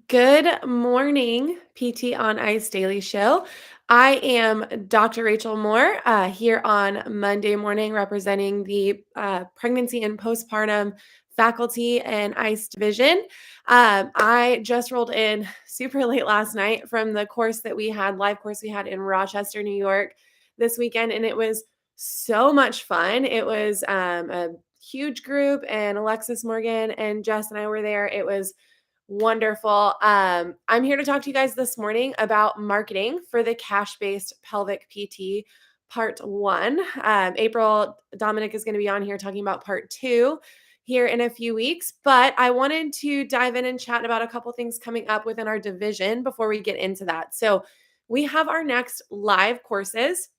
Good morning, PT on Ice Daily Show. I am Dr. Rachel Moore here on Monday morning representing the pregnancy and postpartum faculty and ICE division. I just rolled in super late last night from the course that we had, live course we had in Rochester, New York this weekend, and it was so much fun. It was a huge group, and Alexis Morgan and Jess and I were there. It was wonderful. I'm here to talk to you guys this morning about marketing for the cash based pelvic PT part one. April Dominic is going to be on here talking about part two here in a few weeks, but I wanted to dive in and chat about a couple things coming up within our division before we get into that. So, we have our next live courses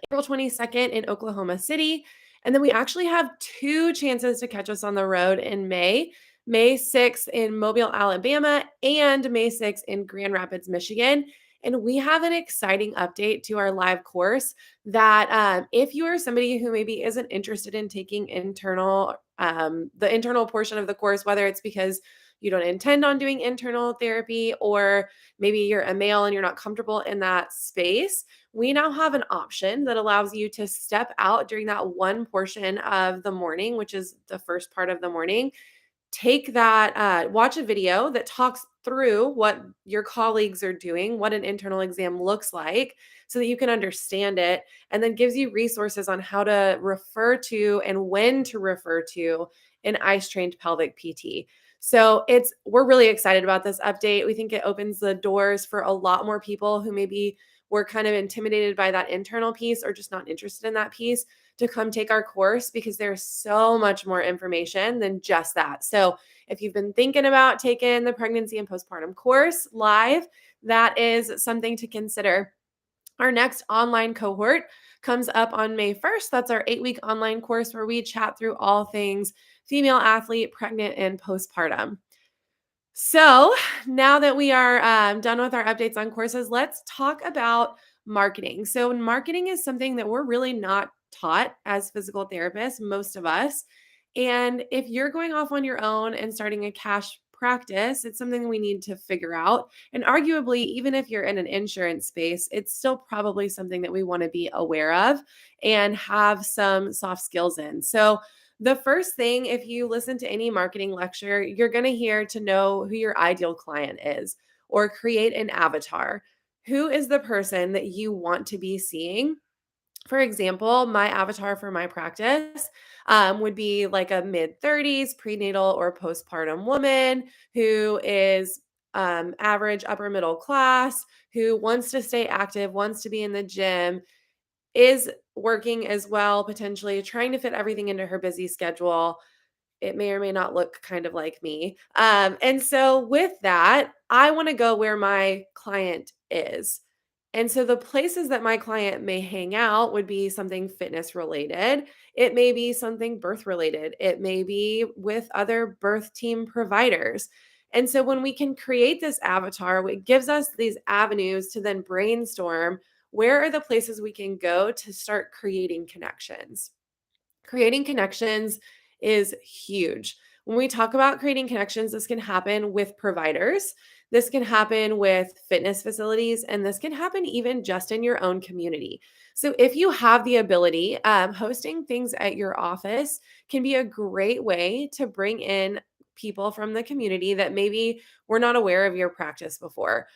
April 22nd in Oklahoma City. And then we actually have two chances to catch us on the road in May. May 6th in Mobile, Alabama, and May 6th in Grand Rapids, Michigan. And we have an exciting update to our live course that if you are somebody who maybe isn't interested in taking the internal portion of the course, whether it's because you don't intend on doing internal therapy or maybe you're a male and you're not comfortable in that space, we now have an option that allows you to step out during that one portion of the morning, which is the first part of the morning. Take that, watch a video that talks through what your colleagues are doing, what an internal exam looks like, so that you can understand it, and then gives you resources on how to refer to and when to refer to an ICE trained pelvic PT. So we're really excited about this update. We think it opens the doors for a lot more people who maybe were kind of intimidated by that internal piece or just not interested in that piece to come take our course because there's so much more information than just that. So, if you've been thinking about taking the pregnancy and postpartum course live, that is something to consider. Our next online cohort comes up on May 1st. That's our 8-week online course where we chat through all things female athlete, pregnant, and postpartum. So now that we are done with our updates on courses, let's talk about marketing. So, marketing is something that we're really not taught as physical therapists, most of us. And if you're going off on your own and starting a cash practice, it's something we need to figure out. And arguably, even if you're in an insurance space, it's still probably something that we want to be aware of and have some soft skills in. So, the first thing, if you listen to any marketing lecture, you're going to hear to know who your ideal client is or create an avatar. Who is the person that you want to be seeing? For example, my avatar for my practice would be like a mid 30s prenatal or postpartum woman who is average upper middle class, who wants to stay active, wants to be in the gym, is working as well, potentially trying to fit everything into her busy schedule. It may or may not look kind of like me. And so, with that, I want to go where my client is. And so, the places that my client may hang out would be something fitness related. It may be something birth related. It may be with other birth team providers. And so, when we can create this avatar, it gives us these avenues to then brainstorm where are the places we can go to start creating connections. Creating connections is huge. When we talk about creating connections, this can happen with providers, this can happen with fitness facilities, and this can happen even just in your own community. So, if you have the ability, hosting things at your office can be a great way to bring in people from the community that maybe were not aware of your practice before.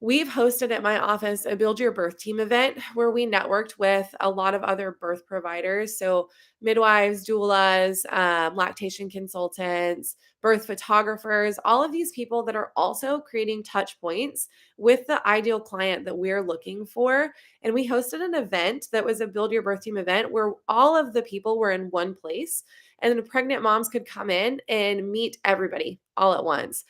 We've hosted at my office a Build Your Birth Team event where we networked with a lot of other birth providers. So, midwives, doulas, lactation consultants, birth photographers, all of these people that are also creating touch points with the ideal client that we're looking for. And we hosted an event that was a Build Your Birth Team event where all of the people were in one place and the pregnant moms could come in and meet everybody all at once.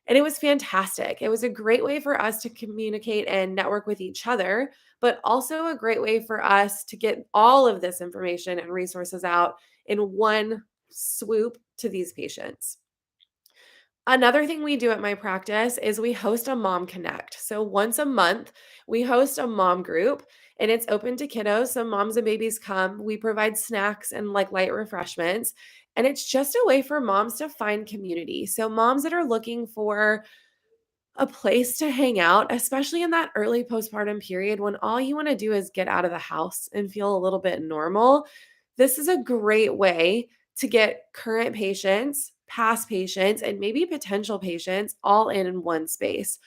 And it was fantastic. It was a great way for us to communicate and network with each other, but also a great way for us to get all of this information and resources out in one swoop to these patients. Another thing we do at my practice is we host a mom connect. So once a month, we host a mom group and it's open to kiddos. So moms and babies come. We provide snacks and like light refreshments. And it's just a way for moms to find community. So moms that are looking for a place to hang out, especially in that early postpartum period when all you want to do is get out of the house and feel a little bit normal. This is a great way to get current patients, past patients, and maybe potential patients all in one space.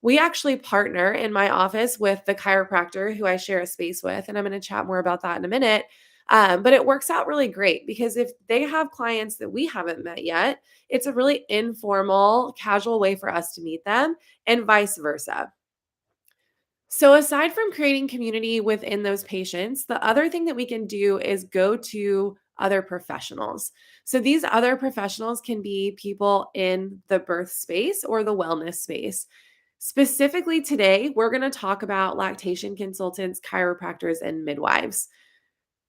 We actually partner in my office with the chiropractor who I share a space with, and I'm going to chat more about that in a minute. But it works out really great because if they have clients that we haven't met yet, it's a really informal, casual way for us to meet them, and vice versa. So, aside from creating community within those patients, the other thing that we can do is go to other professionals. So, these other professionals can be people in the birth space or the wellness space. Specifically, today, we're going to talk about lactation consultants, chiropractors, and midwives.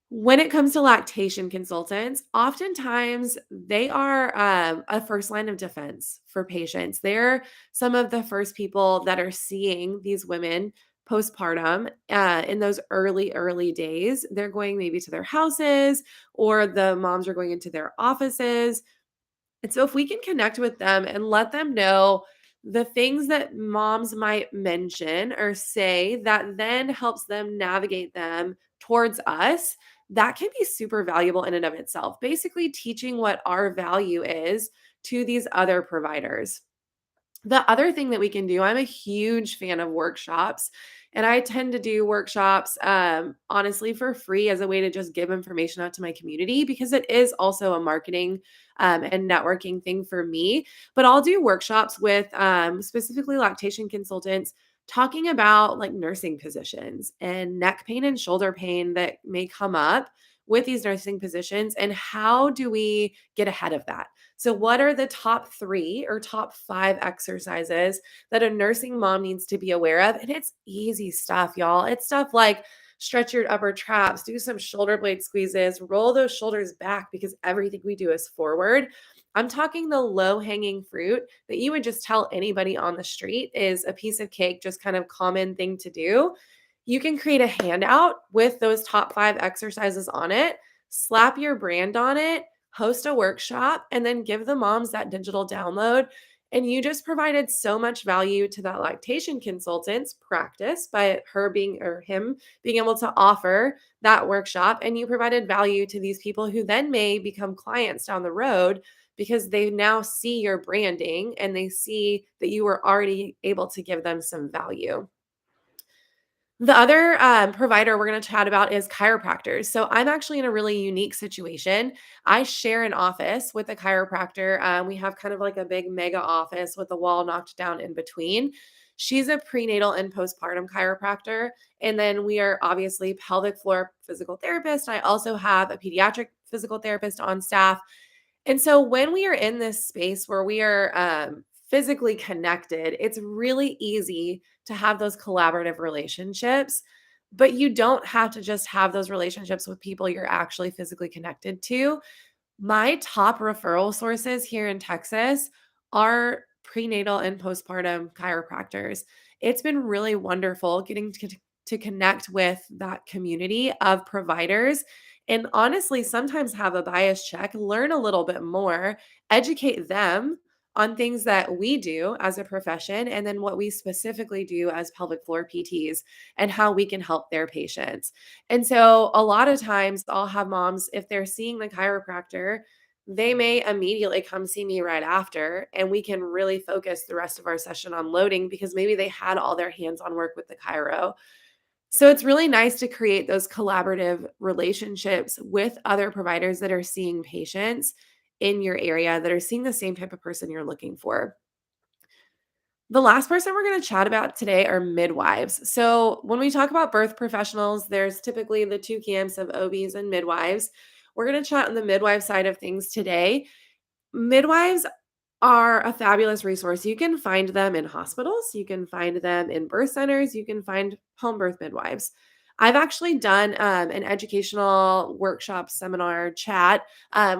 When it comes to lactation consultants, oftentimes they are a first line of defense for patients. They're some of the first people that are seeing these women postpartum in those early days. They're going maybe to their houses, or the moms are going into their offices, and so if we can connect with them and let them know the things that moms might mention or say that then helps them navigate them towards us, that can be super valuable in and of itself. Basically, teaching what our value is to these other providers. The other thing that we can do, I'm a huge fan of workshops, and I tend to do workshops, honestly, for free as a way to just give information out to my community because it is also a marketing and networking thing for me. But I'll do workshops with specifically lactation consultants talking about like nursing positions and neck pain and shoulder pain that may come up with these nursing positions, and how do we get ahead of that? So, what are the top 3 or top 5 exercises that a nursing mom needs to be aware of? And it's easy stuff, y'all. It's stuff like stretch your upper traps, do some shoulder blade squeezes, roll those shoulders back because everything we do is forward. I'm talking the low hanging fruit that you would just tell anybody on the street is a piece of cake, just kind of common thing to do. You can create a handout with those top 5 exercises on it, slap your brand on it, host a workshop, and then give the moms that digital download. And you just provided so much value to that lactation consultant's practice by her being or him being able to offer that workshop. And you provided value to these people who then may become clients down the road because they now see your branding and they see that you were already able to give them some value. The other provider we're going to chat about is chiropractors. So I'm actually in a really unique situation. I share an office with a chiropractor. We have kind of like a big mega office with a wall knocked down in between. She's a prenatal and postpartum chiropractor. And then we are obviously pelvic floor physical therapist. I also have a pediatric physical therapist on staff. And so when we are in this space where we are physically connected, it's really easy to have those collaborative relationships. But you don't have to just have those relationships with people you're actually physically connected to. My top referral sources here in Texas are prenatal and postpartum chiropractors. It's been really wonderful getting to connect with that community of providers and honestly sometimes have a bias check, learn a little bit more, educate them on things that we do as a profession and then what we specifically do as pelvic floor PTs and how we can help their patients. And so a lot of times I'll have moms, if they're seeing the chiropractor, they may immediately come see me right after, and we can really focus the rest of our session on loading because maybe they had all their hands on work with the chiro. So it's really nice to create those collaborative relationships with other providers that are seeing patients in your area that are seeing the same type of person you're looking for. The last person we're going to chat about today are midwives. So, when we talk about birth professionals, there's typically the two camps of OBs and midwives. We're going to chat on the midwife side of things today. Midwives are a fabulous resource. You can find them in hospitals, you can find them in birth centers, you can find home birth midwives. I've actually done an educational workshop seminar chat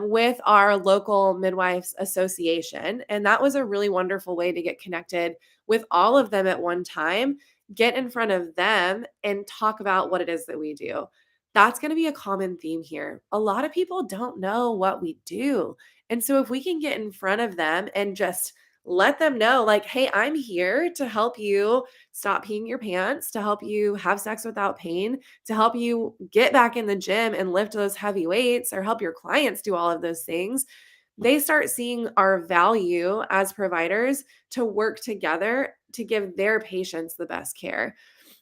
with our local midwives association. And that was a really wonderful way to get connected with all of them at one time, get in front of them and talk about what it is that we do. That's going to be a common theme here. A lot of people don't know what we do. And so if we can get in front of them and just let them know, like, hey, I'm here to help you stop peeing your pants, to help you have sex without pain, to help you get back in the gym and lift those heavy weights or help your clients do all of those things. They start seeing our value as providers to work together to give their patients the best care.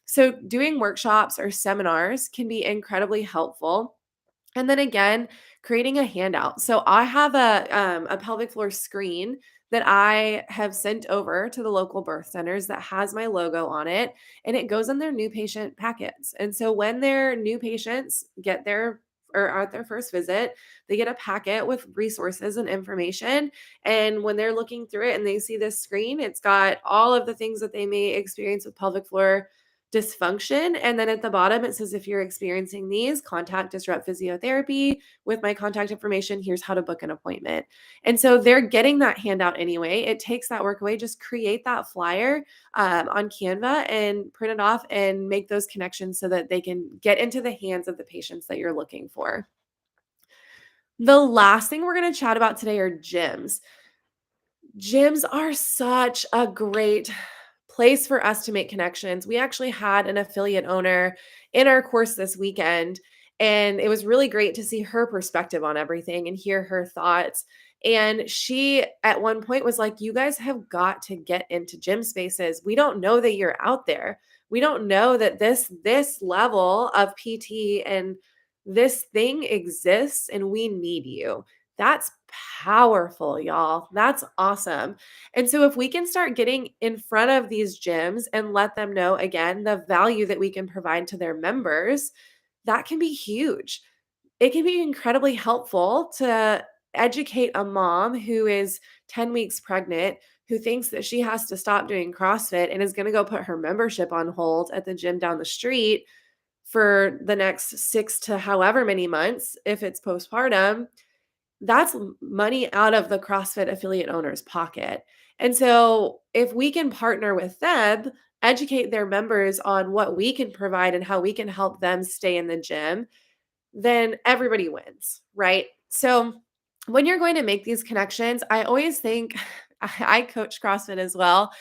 So, doing workshops or seminars can be incredibly helpful. And then again, creating a handout. So I have a pelvic floor screen that I have sent over to the local birth centers that has my logo on it, and it goes in their new patient packets. And so when their new patients get their or are at their first visit, they get a packet with resources and information. And when they're looking through it and they see this screen, it's got all of the things that they may experience with pelvic floor dysfunction. And then at the bottom, it says, if you're experiencing these, contact Disrupt Physiotherapy with my contact information. Here's how to book an appointment. And so they're getting that handout anyway. It takes that work away. Just create that flyer on Canva and print it off and make those connections so that they can get into the hands of the patients that you're looking for. The last thing we're going to chat about today are gyms. Gyms are such a great place for us to make connections. We actually had an affiliate owner in our course this weekend, and it was really great to see her perspective on everything and hear her thoughts. And she at one point was like, "You guys have got to get into gym spaces. We don't know that you're out there. We don't know that this level of PT and this thing exists and we need you." That's powerful, y'all. That's awesome. And so if we can start getting in front of these gyms and let them know again the value that we can provide to their members, that can be huge. It can be incredibly helpful to educate a mom who is 10 weeks pregnant, who thinks that she has to stop doing CrossFit and is going to go put her membership on hold at the gym down the street for the next 6 to however many months if it's postpartum. That's money out of the CrossFit affiliate owner's pocket. And so if we can partner with them, educate their members on what we can provide and how we can help them stay in the gym, then everybody wins, right? So when you're going to make these connections, I always think I coach CrossFit as well.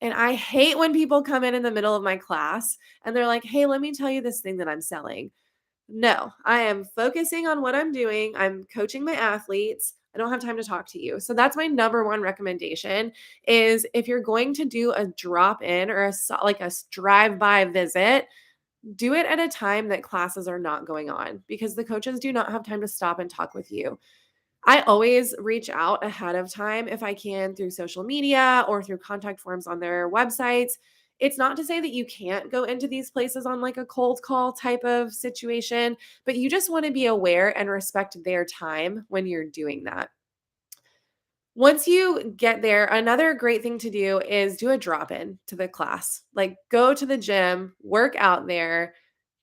And I hate when people come in the middle of my class and they're like, "Hey, let me tell you this thing that I'm selling." No, I am focusing on what I'm doing. I'm coaching my athletes. I don't have time to talk to you. So that's my number one recommendation is if you're going to do a drop in or like a drive by visit, do it at a time that classes are not going on because the coaches do not have time to stop and talk with you. I always reach out ahead of time if I can through social media or through contact forms on their websites. It's not to say that you can't go into these places on like a cold call type of situation, but you just want to be aware and respect their time when you're doing that. Once you get there, another great thing to do is do a drop in to the class. Like go to the gym, work out there,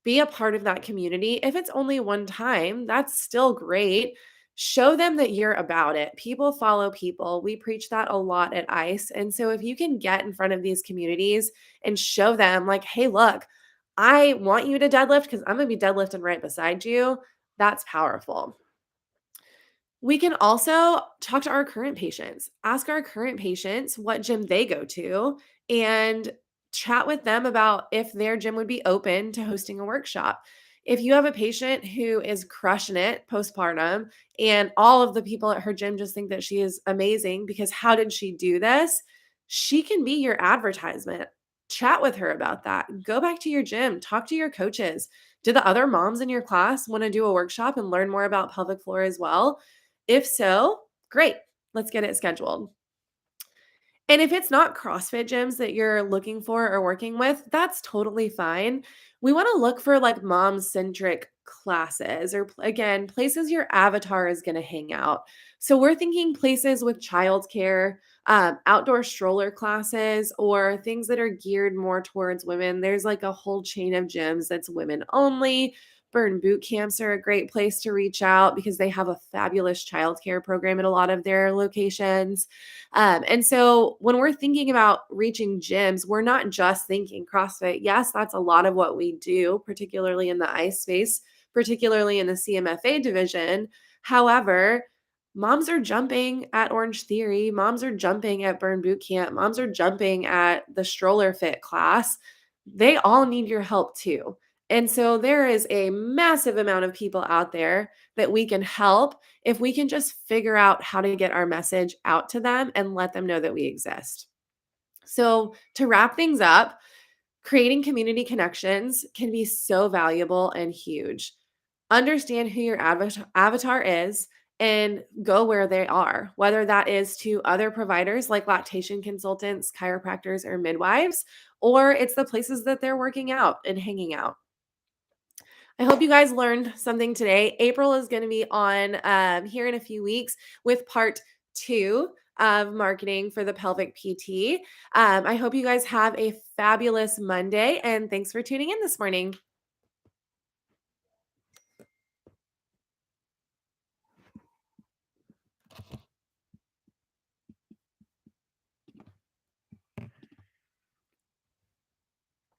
be a part of that community. If it's only one time, that's still great. Show them that you're about it. People follow people. We preach that a lot at ICE. And so if you can get in front of these communities and show them, like, hey, look, I want you to deadlift because I'm going to be deadlifting right beside you, that's powerful. We can also talk to our current patients, ask our current patients what gym they go to, and chat with them about if their gym would be open to hosting a workshop. If you have a patient who is crushing it postpartum and all of the people at her gym just think that she is amazing because how did she do this? She can be your advertisement. Chat with her about that. Go back to your gym, talk to your coaches. Do the other moms in your class want to do a workshop and learn more about pelvic floor as well? If so, great. Let's get it scheduled. And if it's not CrossFit gyms that you're looking for or working with, that's totally fine. We want to look for like mom centric classes or again, places your avatar is going to hang out. So we're thinking places with childcare, outdoor stroller classes, or things that are geared more towards women. There's like a whole chain of gyms that's women only. Burn boot camps are a great place to reach out because they have a fabulous childcare program at a lot of their locations. And so when we're thinking about reaching gyms, we're not just thinking CrossFit. Yes, that's a lot of what we do, particularly in the ICE space, particularly in the CMFA division. However, Moms are jumping at Orange Theory, moms are jumping at Burn Boot Camp, moms are jumping at the stroller fit class. They all need your help too. And so there is a massive amount of people out there that we can help if we can just figure out how to get our message out to them and let them know that we exist. So, to wrap things up, creating community connections can be so valuable and huge. Understand who your avatar is and go where they are, whether that is to other providers like lactation consultants, chiropractors, or midwives, or it's the places that they're working out and hanging out. I hope you guys learned something today. April is going to be on here in a few weeks with part two of marketing for the pelvic PT. I hope you guys have a fabulous Monday, and thanks for tuning in this morning.